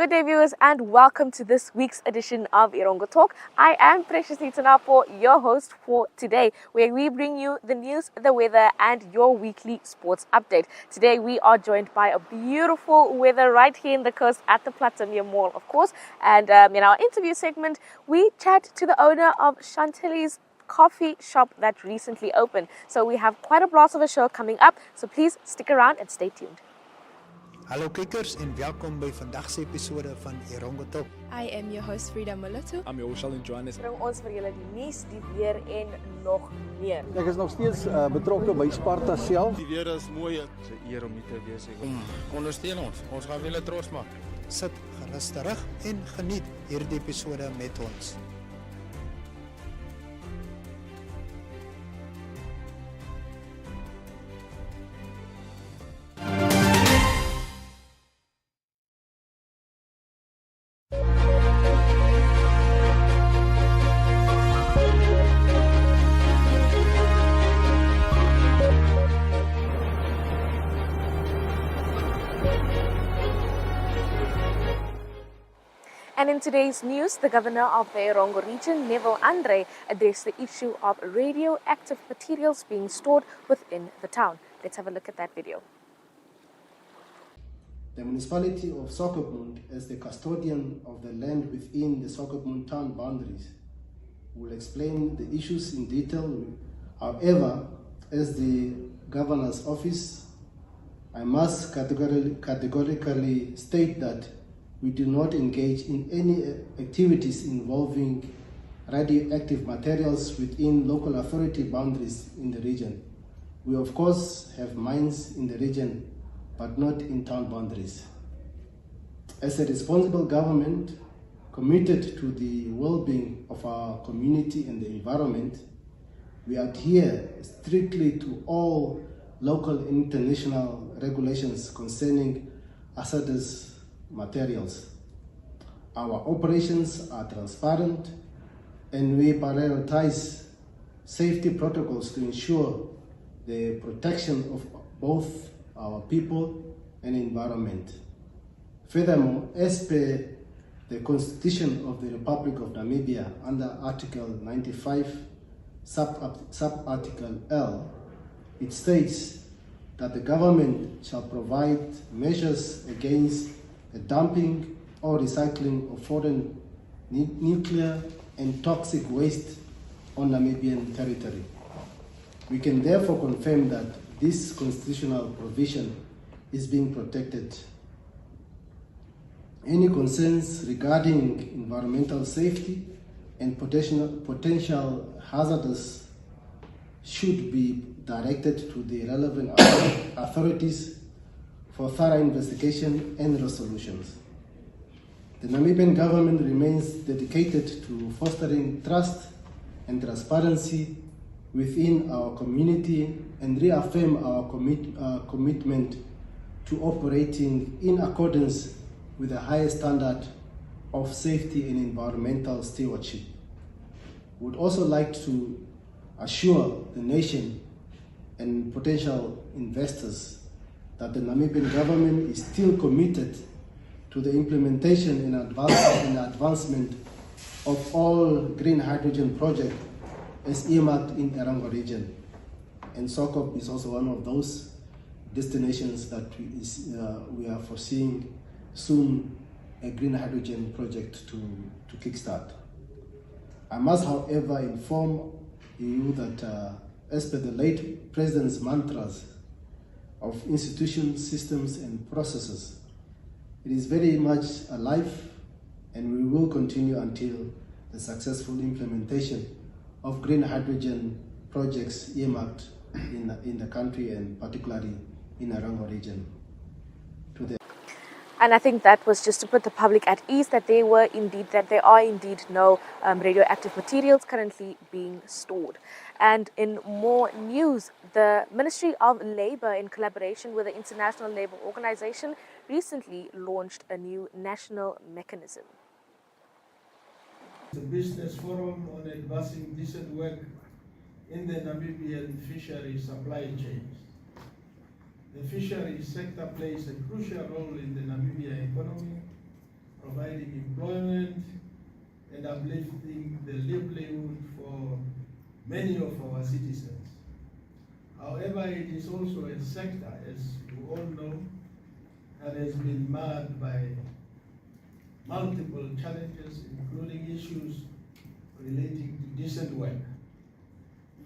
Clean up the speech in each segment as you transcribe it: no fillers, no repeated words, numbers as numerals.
Good day, viewers, and welcome to this week's edition of Erongo Talk. I am Precious Itanapo, your host for today, where we bring you the news, the weather, and your weekly sports update. Today, we are joined by a beautiful weather right here in the coast at the Platinum Mall, of course. And in our interview segment, we chat to the owner of Chantilly's coffee shop that recently opened. So we have quite a blast of a show coming up, so please stick around and stay tuned. Hallo kijkers en welkom bij vandaagse episode van Erongo Talk. I am your host Frida Moloto. I'm your Oshal in Johannes. Bring ons vir julle die nuus, die weer en nog meer. Ek is nog steeds betrokke by Sparta self. Die weer is mooi. Dis 'n eer om hier te wees. Ondersteun ons. Ons gaan julle trots maak. Sit gerus terug en geniet hierdie episode met ons. And in today's news, the governor of the Erongo region, Neville Andre, addressed the issue of radioactive materials being stored within the town. Let's have a look at that video. The municipality of Swakopmund, as the custodian of the land within the Swakopmund town boundaries, will explain the issues in detail. However, as the governor's office, I must categorically state that we do not engage in any activities involving radioactive materials within local authority boundaries in the region. We of course have mines in the region, but not in town boundaries. As a responsible government committed to the well-being of our community and the environment, we adhere strictly to all local and international regulations concerning hazardous materials. Our operations are transparent and we prioritize safety protocols to ensure the protection of both our people and environment. Furthermore, as per the Constitution of the Republic of Namibia under Article 95, sub-article L, it states that the government shall provide measures against the dumping or recycling of foreign nuclear and toxic waste on Namibian territory. We can therefore confirm that this constitutional provision is being protected. Any concerns regarding environmental safety and potential hazards should be directed to the relevant authorities for thorough investigation and resolutions. The Namibian government remains dedicated to fostering trust and transparency within our community and reaffirm our commitment to operating in accordance with the highest standard of safety and environmental stewardship. We would also like to assure the nation and potential investors that the Namibian government is still committed to the implementation and advancement of all green hydrogen projects as earmarked in Erongo region. And Swakop is also one of those destinations that we are foreseeing soon a green hydrogen project to kickstart. I must, however, inform you that as per the late President's mantras of institutions, systems, and processes, it is very much alive and we will continue until the successful implementation of green hydrogen projects earmarked in the country and particularly in the Erongo region. And I think that was just to put the public at ease that there are indeed no radioactive materials currently being stored. And in more news, the Ministry of Labour, in collaboration with the International Labour Organization, recently launched a new national mechanism. The Business Forum on Advancing Decent Work in the Namibian Fishery Supply Chains. The fisheries sector plays a crucial role in the Namibian economy, providing employment and uplifting the livelihood for many of our citizens. However, it is also a sector, as you all know, that has been marred by multiple challenges, including issues relating to decent work,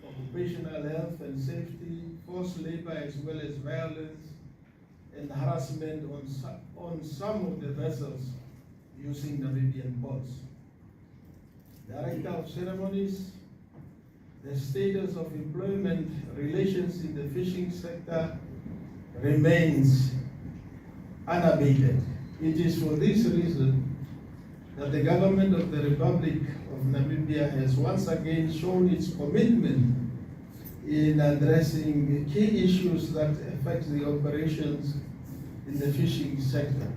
occupational health and safety, forced labor, as well as violence and harassment on some of the vessels using Namibian ports. Director of Ceremonies, the status of employment relations in the fishing sector remains unabated. It is for this reason that the government of the Republic of Namibia has once again shown its commitment in addressing key issues that affect the operations in the fishing sector.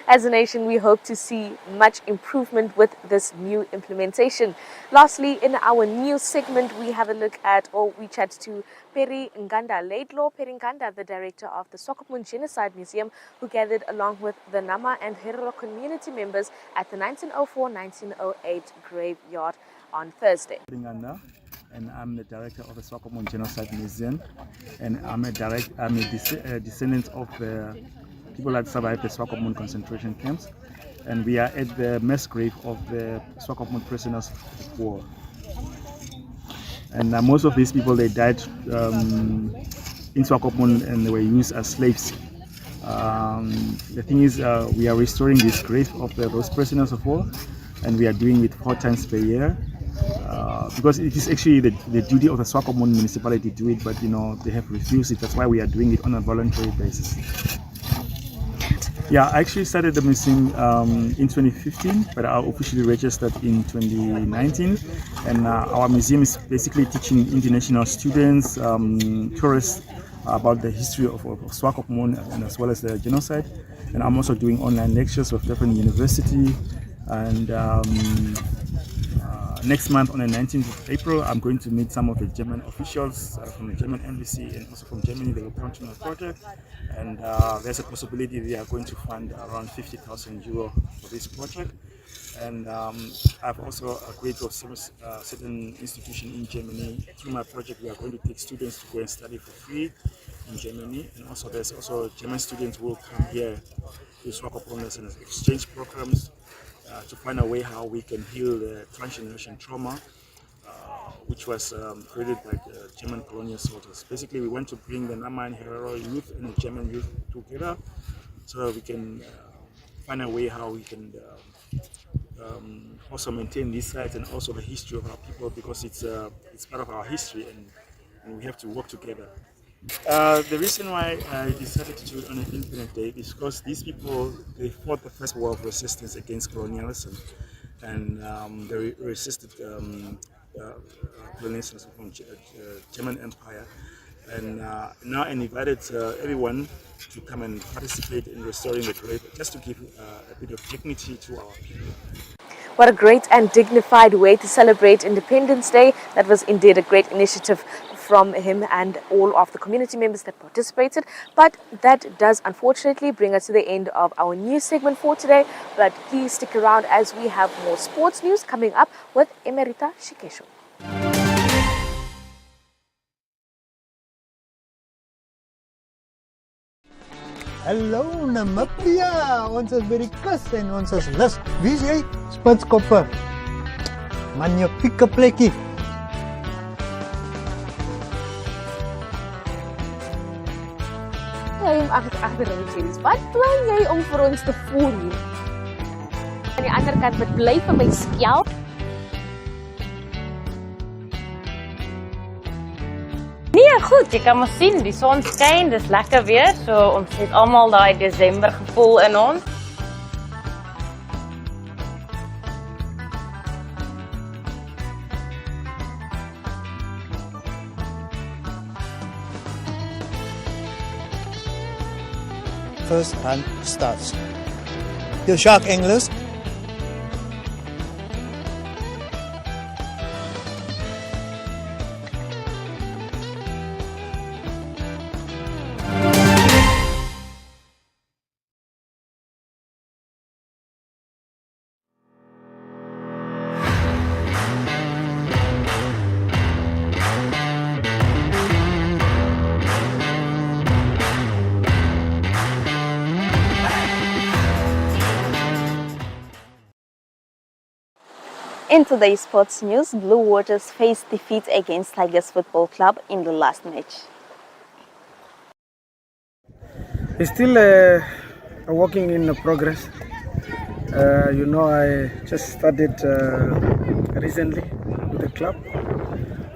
As a nation, we hope to see much improvement with this new implementation. Lastly, in our news segment, we have a look at, or we chat to Peri Nganda Laidlaw. Peri Nganda, the director of the Swakopmund Genocide Museum, who gathered along with the Nama and Herero community members at the 1904-1908 graveyard on Thursday. And I'm the director of the Swakopmund Genocide Museum, and I'm a descendant of the people that survived the Swakopmund concentration camps, and we are at the mass grave of the Swakopmund prisoners of war. And most of these people, they died in Swakopmund and they were used as slaves. The thing is, we are restoring this grave of those prisoners of war, and we are doing it 4 times per year. Because it is actually the duty of the Swakopmund municipality to do it, but they have refused it. That's why we are doing it on a voluntary basis. Yeah, I actually started the museum in 2015, but I officially registered in 2019. And our museum is basically teaching international students, tourists, about the history of Swakopmund and as well as the genocide. And I'm also doing online lectures with different universities. And next month, on the 19th of April, I'm going to meet some of the German officials from the German embassy and also from Germany. They will come to my project, and there's a possibility they are going to fund around 50,000 euro for this project. And I've also agreed with certain institution in Germany. Through my project, we are going to take students to go and study for free in Germany, and also there's also German students who will come here to Swakopmund and exchange programs. To find a way how we can heal the transgeneration trauma, which was created by the German colonial soldiers. Basically, we want to bring the Nama and Herero youth and the German youth together so that we can find a way how we can also maintain these sites and also the history of our people, because it's part of our history, and we have to work together. The reason why I decided to do it on an Independence Day is because these people, they fought the first war of resistance against colonialism, and they resisted colonialism from German Empire. And now I invited everyone to come and participate in restoring the grave, just to give a bit of dignity to our people. What a great and dignified way to celebrate Independence Day. That was indeed a great initiative from him and all of the community members that participated. But that does unfortunately bring us to the end of our news segment for today. But please stick around as we have more sports news coming up with Emerita Shikesho. Hallo Namibia, ons is by die kus en ons is lus. Wie is jy? Spitskoppe. Magnifieke plekkie. Jy om agter die sê, wat plan jy om vir ons te voer hier? Aan die ander kant met bly vir my skelp. Nee, goed, jy kan maar sien, die son skyn, dis lekker weer, so ons het almal daai Desember gevoel in ons. First run starts. Your shark anglers, In today's sports news, Blue Waters faced defeat against Tigers Football Club in the last match. It's still working in progress. I just started recently with the club.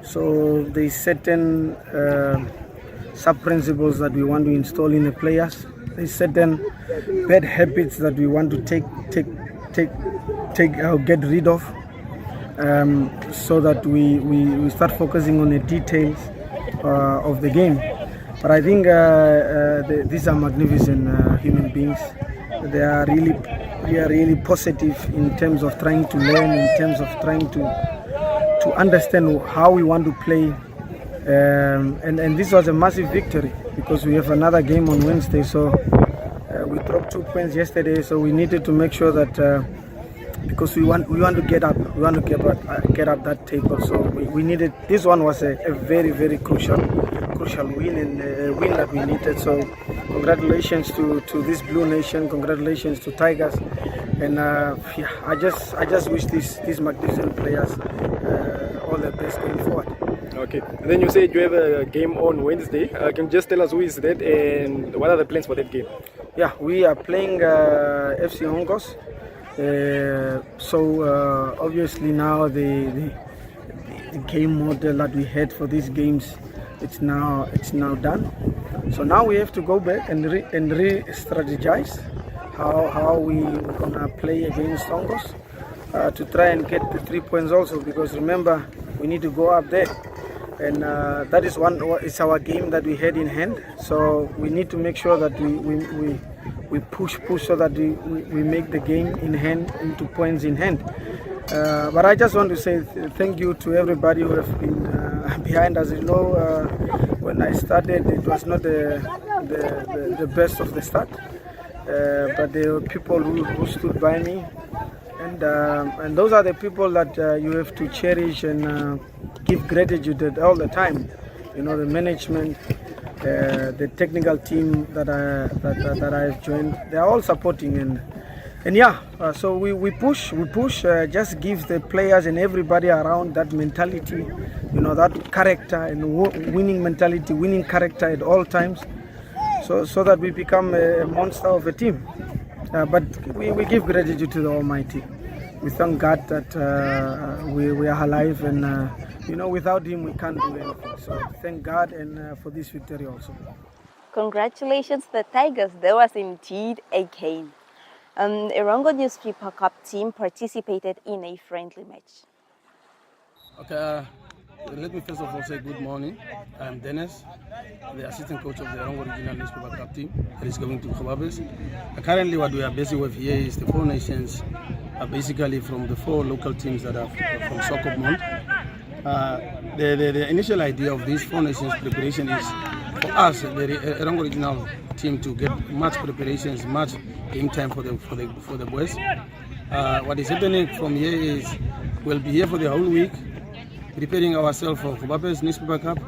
So there's certain sub-principles that we want to install in the players. There's certain bad habits that we want to get rid of. So that we start focusing on the details of the game. But I think these are magnificent human beings. They are really positive in terms of trying to learn, in terms of trying to understand how we want to play. And this was a massive victory because we have another game on Wednesday. So we dropped 2 points yesterday. So we needed to make sure that. Because we want to get up, get up that table. So we needed. This one was a very crucial win, and a win that we needed. So congratulations to this Blue Nation, congratulations to Tigers, and I just wish these magnificent players all the best going forward. Okay, and then you said you have a game on Wednesday. Can you just tell us who is that and what are the plans for that game? Yeah, we are playing FC Hongos. Obviously now the game model that we had for these games, it's now done. So now we have to go back and re-strategize how we gonna play against Hongos to try and get the 3 points also, because remember we need to go up there, and that is it's our game that we had in hand. So we need to make sure that we push so that we make the game in hand into points in hand. But I just want to say thank you to everybody who have been behind us. When I started, it was not the best of the start, but there were people who stood by me, and those are the people that you have to cherish and give gratitude all the time. The management, the technical team that I have joined, they are all supporting, so we push, just give the players and everybody around that mentality, that character and winning mentality, winning character at all times, so that we become a monster of a team. But we give gratitude to the Almighty. We thank God that we are alive, and without Him we can't do anything. So thank God and for this victory also. Congratulations to the Tigers. There was indeed a game. Erongo Newspaper Cup team participated in a friendly match. Okay, let me first of all say good morning. I'm Dennis, the assistant coach of the Erongo Regional Newspaper Cup team that is going to Kobabes. Currently what we are busy with here is the 4 nations, basically from the 4 local teams that are from Sokopmund. The initial idea of this 4 nations preparation is for us, the Erongo Regional team, to get much preparations, much game time for the boys. What is happening from here is we'll be here for the whole week, preparing ourselves for Kobabes Newspaper Cup,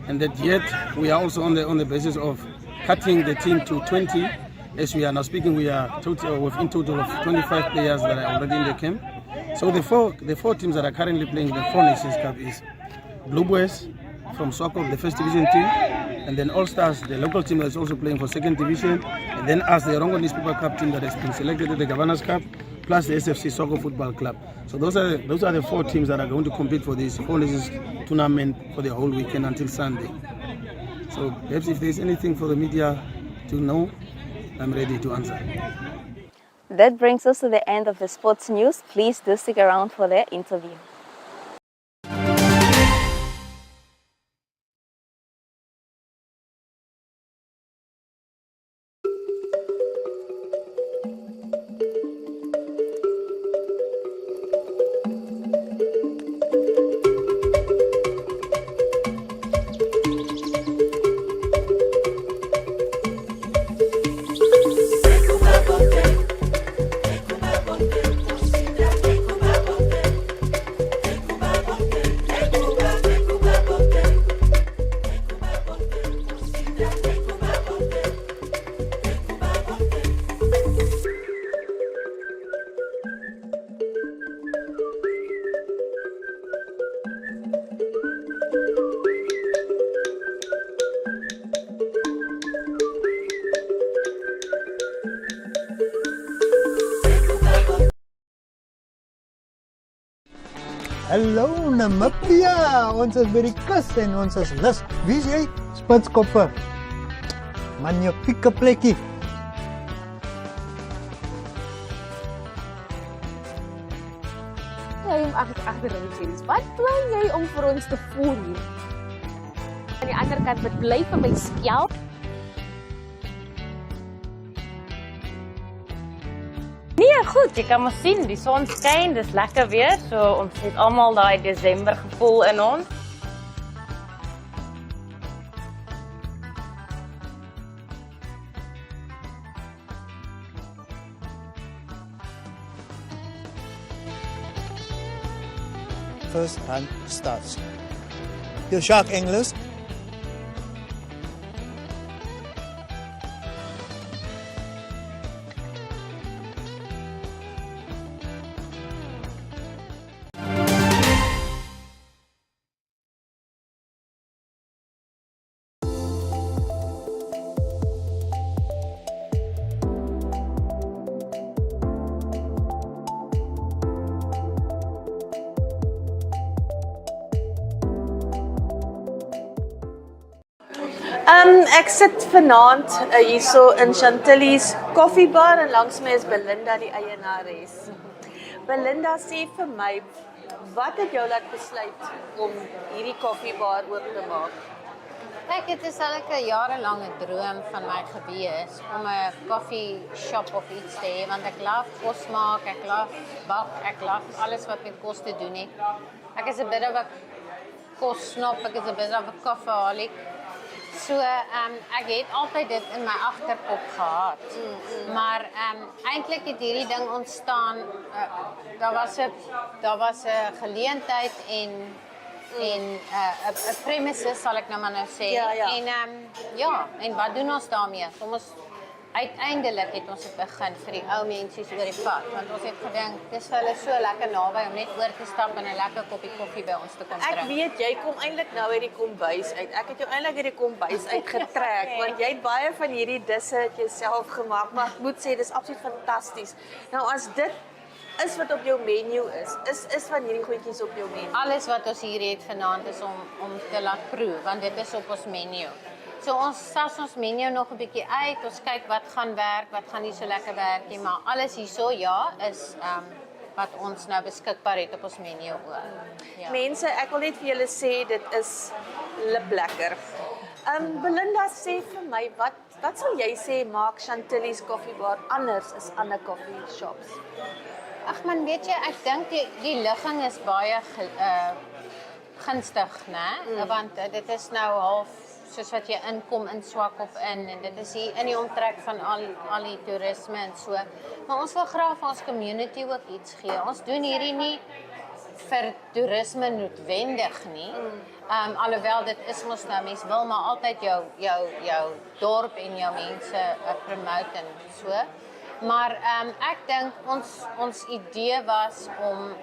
and that yet we are also on the basis of cutting the team to 20. As we are now speaking, we are within total of 25 players that are already in the camp. So the four teams that are currently playing the 4 Nations Cup is Blue Boys from Sokop, the first division team, and then All Stars, the local team that is also playing for second division, and then us, the Erongo Newspaper Cup team that has been selected at the Governors Cup, plus the SFC Soccer Football Club. So those are the 4 teams that are going to compete for this 4 Nations tournament for the whole weekend until Sunday. So perhaps if there's anything for the media to know, I'm ready to answer. That brings us to the end of the sports news. Please do stick around for the interview. Hallo Namibia, ons is by die kus en ons is lus. Wie is jy? Spitskoppe. Magnifieke plekkie. Jy hom agter die series. Wat plan jy om vir ons te voer hier? Aan die ander kant, wat bly vir my skelp? Nee, goed, jy kan maar sien, die son skyn, dis lekker weer, so ons het almal daai Desember gevoel in ons. First run starts. Your shark anglers. Ek sit vanaand hierso in Chantilly's koffiebar en langs my is Belinda die eienares. Belinda, sê vir my, wat het jou laat besluit om hierdie koffiebar oop te maak? Kijk, het is eigenlijk een jarenlange droom van mij geweest om een koffieshop of iets te hebben. Want ik love kos maken, ik love bak, ik love alles wat met kos te doen heeft. Ik is een beetje kossnop, ik is een beetje koffieaholic. So, ek het altyd dit in my agterkop gehad. Maar eintlik het hierdie ding ontstaan, daar was 'n geleentheid en 'n premises sal ek nou maar sê. Ja. En wat doen ons daarmee? Uiteindelik het ons dit begin vir die ou mense oor die pad, want ons het gedink dis vir hulle so lekker naby om net oor te stap en 'n lekker koppie koffie by ons te kom drink. Ek weet jy kom eintlik nou uit die kombuis uit. Ek het jou eintlik uit die kombuis uitgetrek want jy het baie van hierdie disse het jy self gemaak, maar ek moet sê dis absoluut fantasties. Nou as dit is wat op jou menu is van hierdie goedjies op jou menu. Alles wat ons hier het vanaand is om te laat proe, want dit is op ons menu. So ons sas ons menu nog 'n bietjie uit, ons kyk wat gaan werk, wat gaan nie so lekker werk nie, maar alles hierso is wat ons nou beskikbaar het op ons menu ook. Ja. Mense, ek wil net vir julle sê dit is liplekker. Belinda, sê vir my, wat sal jy sê maak Chantilly's koffiebar anders as ander coffee shops? Ag man, weet jy, ek dink die ligging is baie gunstig, né? Want dit is nou half soos wat jy inkom in Swakop in en dit is hier in die omtrek van al die toerisme en so. Maar ons wil graag vir ons community ook iets gee. Ons doen hierdie nie vir toerisme noodwendig nie. Alhoewel dit is mos nou, mense wil maar altyd jou dorp en jou mense promote en so. Maar ek dink ons idee was om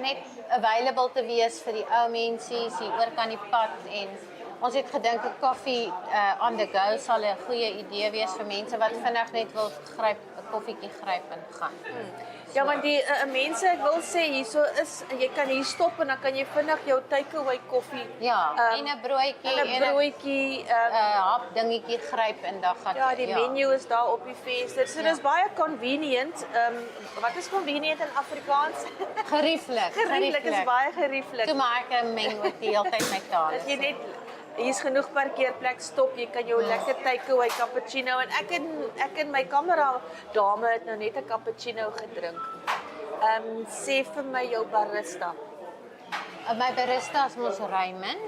net available te wees vir die ou mense hier oor kan die pad en ons het gedink 'n koffie on the go sal 'n goeie idee wees vir mense wat vinnig net wil 'n koffietjie gryp en gaan. Ja, want die mense, ek wil sê hierso jy kan hier stop en dan kan jy vinnig jou takeaway koffie en 'n broodjie hap dingetjie gryp en dan gaan die menu is daar op die venster. So dis baie convenient. Wat is convenient in Afrikaans? Gerieflik. Gerieflik is baie gerieflik. Toe maak ek meng ook die hele tyd my tale. Jy net hier's genoeg parkeerplek, stop, jy kan jou lekker takeaway cappuccino en ek en my kamera dame het nou net 'n cappuccino gedrink. Sê vir my jou barista. My barista is mos Raymond.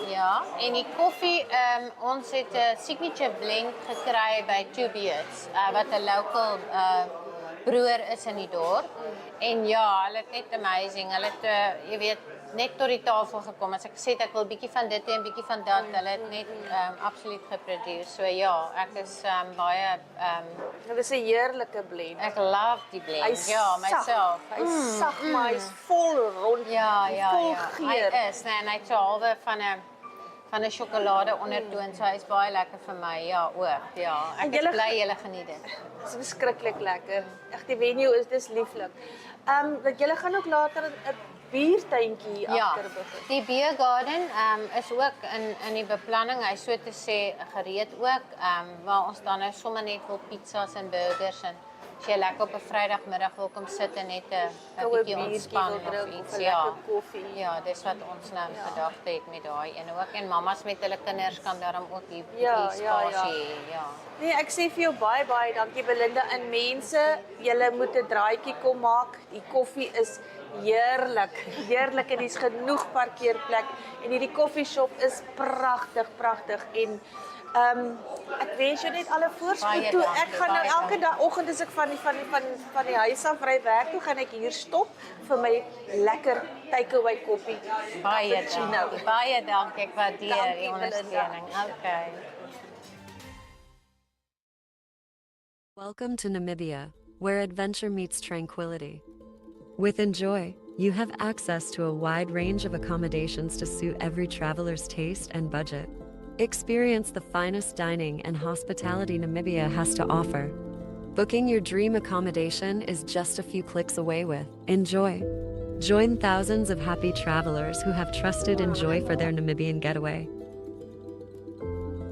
Ja, en die koffie, ons het 'n signature blend gekry by Two Beards, wat 'n local broer is in die dorp. En ja, hulle het net amazing. Hulle het jy weet net tot die tafel gekom. As ek gesê het ek wil 'n bietjie van dit en 'n bietjie van dat, hulle het net absoluut geproduce. So ja, ek is baie dit is 'n heerlike blend. Ek love die blend. Ja, myself. Hy's sag, maar hy's vol rond. Vol geur. Hy is, en hy't so halwe van 'n sjokolade ondertoon, so hy's baie lekker vir my. Ja, ook. Ja, ek is bly julle geniet dit. Dit is verskriklik lekker. Ag, die venue dis lieflik. Dat julle gaan ook later biertuintjie Ja, agter begin. die beer garden is ook in die beplanning, hy so te sê gereed ook, waar ons dan nou sommer net wil pizzas en burgers en as jy lekker op 'n Vrydagmiddag wil kom sit en net 'n bietjie ontspan of iets, ja. Koffie. Ja, dis wat ons nou in gedagte het met daai een ook en mammas met hulle kinders kan daarom ook hier Ja, spasie hê, ja. Nee, ek sê vir jou baie dankie Belinda en mense, julle moet 'n draaitjie kom maak. Die koffie is heerlik en dis genoeg parkeerplek en hierdie koffieshop is pragtig en ek wens jou net alle voorspoed Baie toe. dankie, Ek gaan nou baie elke dag oggend as ek van die huis af ry werk toe, gaan ek hier stop vir my lekker takeaway koffie. Baie dankie, ek waardeer Dankie, die ondersteuning. Okay. Welcome to Namibia, where adventure meets tranquility. With Enjoy, you have access to a wide range of accommodations to suit every traveler's taste and budget. Experience the finest dining and hospitality Namibia has to offer. Booking your dream accommodation is just a few clicks away with Enjoy. Join thousands of happy travelers who have trusted Enjoy for their Namibian getaway.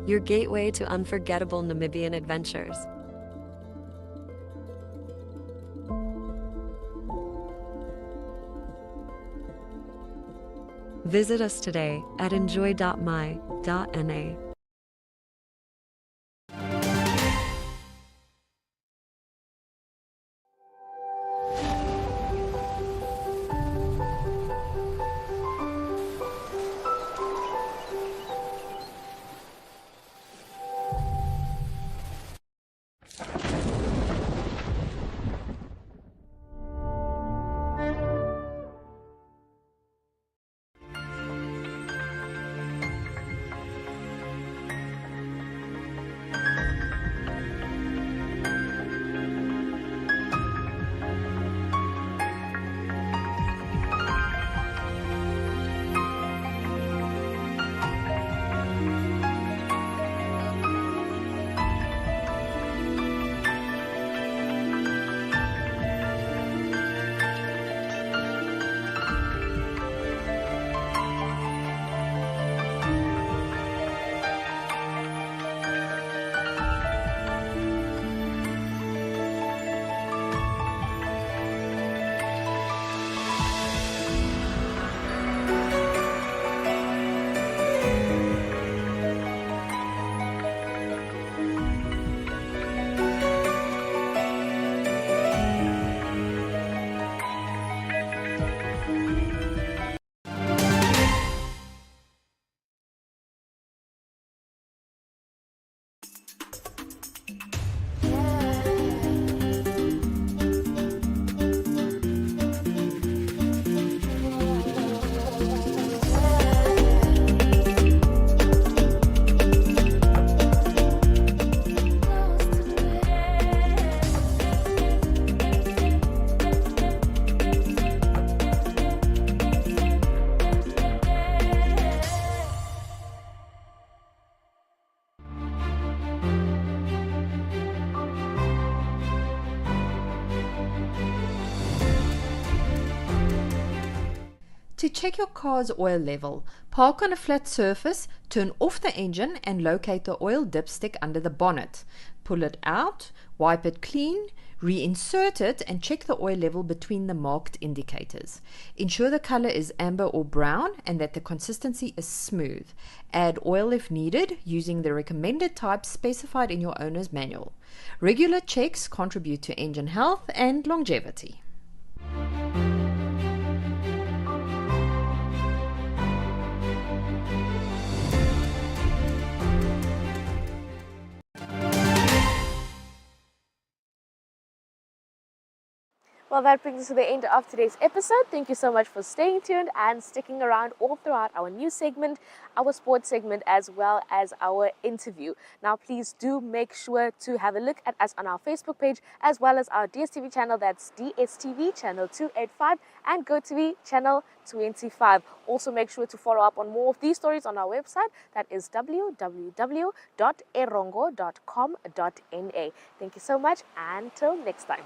Your gateway to unforgettable Namibian adventures. Visit us today at enjoy.my.na. To check your car's oil level, park on a flat surface, turn off the engine and locate the oil dipstick under the bonnet. Pull it out, wipe it clean, reinsert it and check the oil level between the marked indicators. Ensure the color is amber or brown and that the consistency is smooth. Add oil if needed using the recommended type specified in your owner's manual. Regular checks contribute to engine health and longevity. Well, that brings us to the end of today's episode. Thank you so much for staying tuned and sticking around all throughout our news segment, our sports segment, as well as our interview. Now, please do make sure to have a look at us on our Facebook page, as well as our DSTV channel, that's DSTV channel 285 and GoTV channel 25. Also, make sure to follow up on more of these stories on our website, that is www.erongo.com.na. Thank you so much, and until next time.